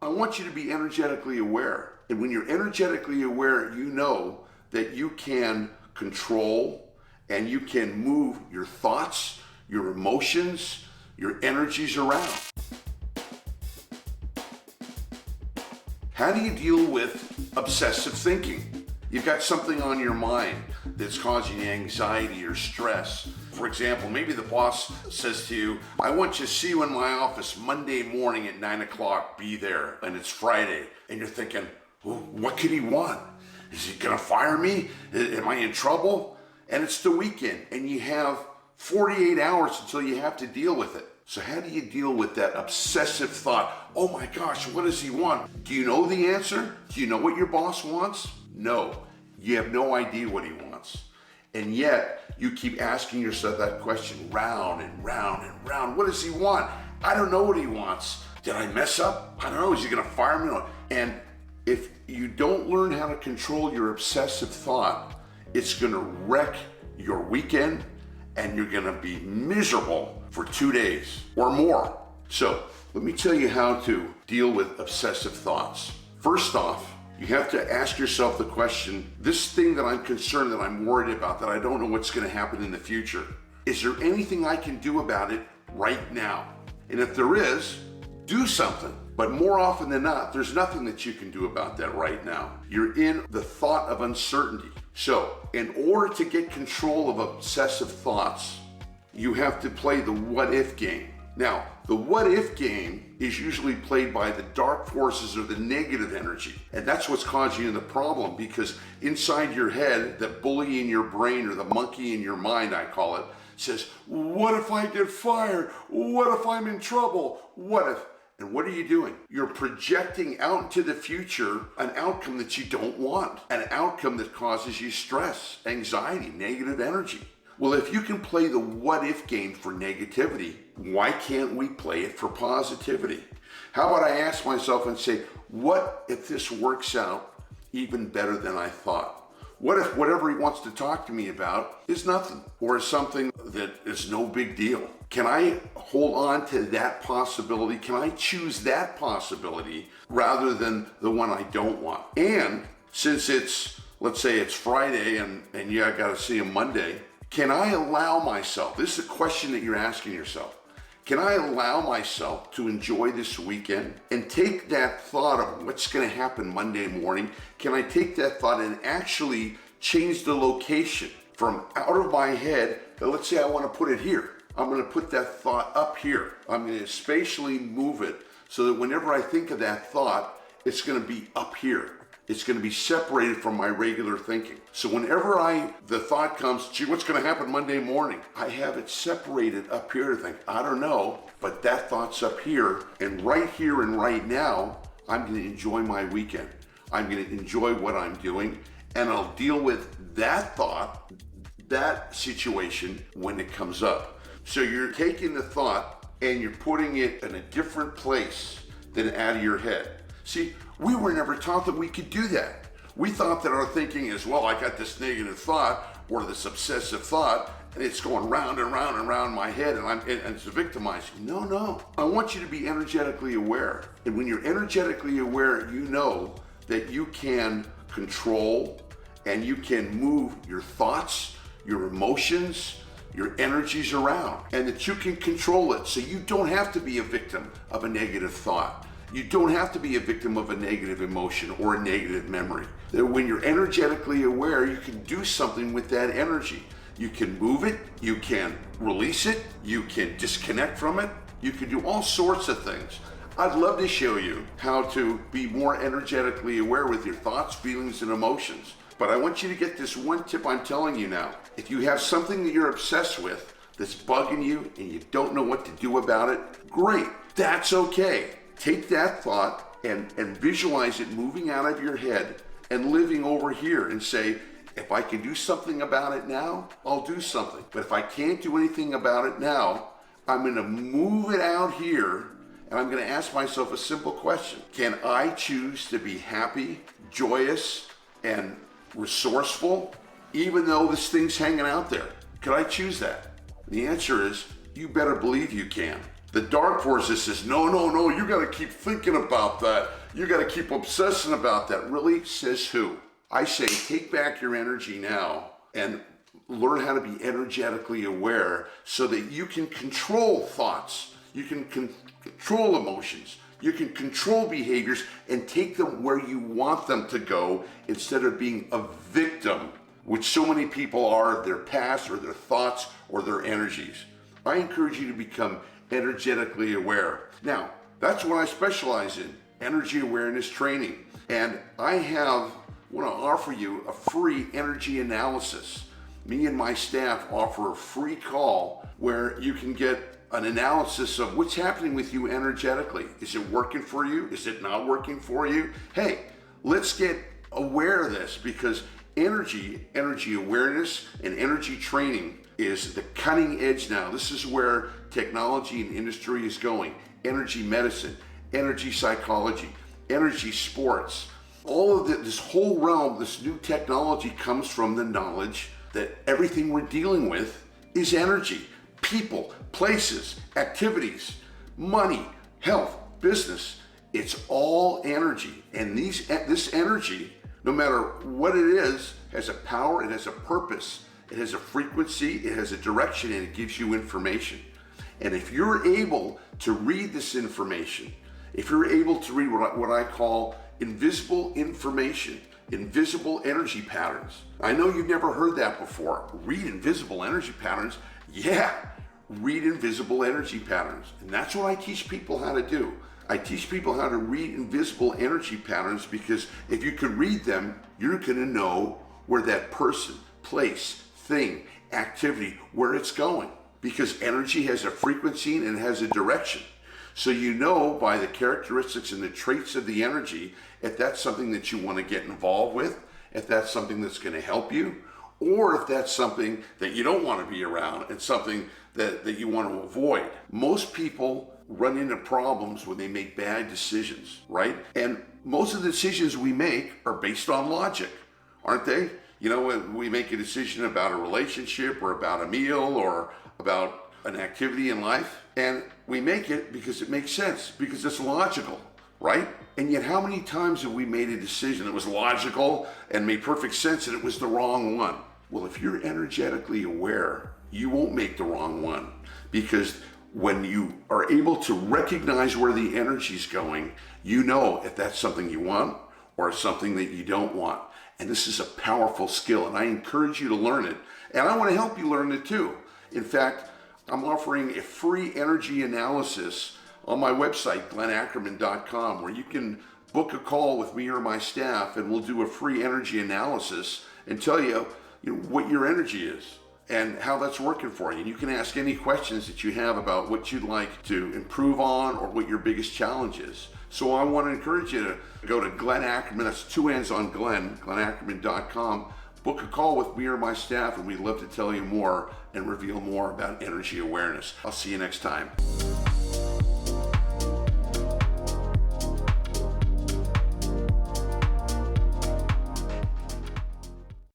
I want you to be energetically aware. And when you're energetically aware, you know that you can control and you can move your thoughts, your emotions, your energies around. How do you deal with obsessive thinking? You've got something on your mind that's causing you anxiety or stress. For example, maybe the boss says to you, I want you to see you in my office Monday morning at 9 o'clock, be there, and it's Friday. And you're thinking, well, what could he want? Is he gonna fire me? Am I in trouble? And it's the weekend, and you have 48 hours until you have to deal with it. So how do you deal with that obsessive thought? Oh my gosh, what does he want? Do you know the answer? Do you know what your boss wants? No, you have no idea what he wants. And yet, you keep asking yourself that question round and round and round. What does he want? I don't know what he wants. Did I mess up? I don't know, is he gonna fire me? And if you don't learn how to control your obsessive thought, it's gonna wreck your weekend and you're gonna be miserable for 2 days or more. So let me tell you how to deal with obsessive thoughts. First off, you have to ask yourself the question, this thing that I'm concerned, that I'm worried about, that I don't know what's gonna happen in the future, is there anything I can do about it right now? And if there is, do something. But more often than not, there's nothing that you can do about that right now. You're in the thought of uncertainty. So in order to get control of obsessive thoughts, you have to play the what if game. Now, the what if game is usually played by the dark forces or the negative energy. And that's what's causing you the problem, because inside your head, the bully in your brain, or the monkey in your mind, I call it, says, what if I get fired? What if I'm in trouble? What if? And what are you doing? You're projecting out into the future an outcome that you don't want, an outcome that causes you stress, anxiety, negative energy. Well, if you can play the what if game for negativity, why can't we play it for positivity? How about I ask myself and say, what if this works out even better than I thought? What if whatever he wants to talk to me about is nothing, or is something that is no big deal? Can I hold on to that possibility? Can I choose that possibility rather than the one I don't want? And since it's, let's say it's Friday and yeah, I gotta see him Monday, can I allow myself, this is a question that you're asking yourself, can I allow myself to enjoy this weekend and take that thought of what's gonna happen Monday morning, can I take that thought and actually change the location from out of my head, let's say I wanna put it here. I'm gonna put that thought up here. I'm gonna spatially move it so that whenever I think of that thought, it's gonna be up here. It's gonna be separated from my regular thinking. So whenever the thought comes, gee, what's gonna happen Monday morning? I have it separated up here to think, I don't know, but that thought's up here, and right here and right now, I'm gonna enjoy my weekend. I'm gonna enjoy what I'm doing, and I'll deal with that thought, that situation when it comes up. So you're taking the thought and you're putting it in a different place than out of your head. See, we were never taught that we could do that. We thought that our thinking is, well, I got this negative thought or this obsessive thought, and it's going round and round and round my head, and it's victimizing. No. I want you to be energetically aware. And when you're energetically aware, you know that you can control and you can move your thoughts, your emotions, your energies around, and that you can control it. So you don't have to be a victim of a negative thought. You don't have to be a victim of a negative emotion or a negative memory. That when you're energetically aware, you can do something with that energy. You can move it, you can release it, you can disconnect from it, you can do all sorts of things. I'd love to show you how to be more energetically aware with your thoughts, feelings, and emotions. But I want you to get this one tip I'm telling you now. If you have something that you're obsessed with that's bugging you and you don't know what to do about it, great, that's okay. Take that thought and visualize it moving out of your head and living over here, and say, if I can do something about it now, I'll do something. But if I can't do anything about it now, I'm gonna move it out here, and I'm gonna ask myself a simple question. Can I choose to be happy, joyous, and resourceful, even though this thing's hanging out there? Could I choose that? The answer is, you better believe you can. The dark force that says, no, no, no, you got to keep thinking about that. You got to keep obsessing about that. Really? Says who? I say take back your energy now and learn how to be energetically aware so that you can control thoughts. You can control emotions. You can control behaviors and take them where you want them to go instead of being a victim, which so many people are of their past or their thoughts or their energies. I encourage you to become energetically aware. Now, that's what I specialize in, energy awareness training. And I want to offer you a free energy analysis. Me and my staff offer a free call where you can get an analysis of what's happening with you energetically. Is it working for you? Is it not working for you? Hey, let's get aware of this, because energy awareness and energy training is the cutting edge now. This is where technology and industry is going. Energy medicine, energy psychology, energy sports. All of this whole realm, this new technology comes from the knowledge that everything we're dealing with is energy. People, places, activities, money, health, business. It's all energy. And this energy, no matter what it is, has a power, it has a purpose, it has a frequency, it has a direction, and it gives you information. And if you're able to read this information, if you're able to read what I call invisible information, invisible energy patterns. I know you've never heard that before. Read invisible energy patterns. Yeah, read invisible energy patterns. And that's what I teach people how to do. I teach people how to read invisible energy patterns, because if you can read them, you're going to know where that person, place, thing, activity, where it's going. Because energy has a frequency and it has a direction. So you know by the characteristics and the traits of the energy if that's something that you want to get involved with, if that's something that's going to help you, or if that's something that you don't want to be around and something that you want to avoid. Most people run into problems when they make bad decisions, right? And most of the decisions we make are based on logic, aren't they? You know, when we make a decision about a relationship or about a meal or about an activity in life, and we make it because it makes sense, because it's logical, right? And yet how many times have we made a decision that was logical and made perfect sense and it was the wrong one? Well, if you're energetically aware, you won't make the wrong one, because when you are able to recognize where the energy's going, you know if that's something you want or something that you don't want. And this is a powerful skill, and I encourage you to learn it. And I want to help you learn it too. In fact, I'm offering a free energy analysis on my website, glennackerman.com, where you can book a call with me or my staff, and we'll do a free energy analysis and tell you, what your energy is and how that's working for you. And you can ask any questions that you have about what you'd like to improve on or what your biggest challenge is. So I want to encourage you to go to Glenn Ackerman, that's 2 N's on Glenn, glennackerman.com, book a call with me or my staff, and we'd love to tell you more and reveal more about energy awareness. I'll see you next time.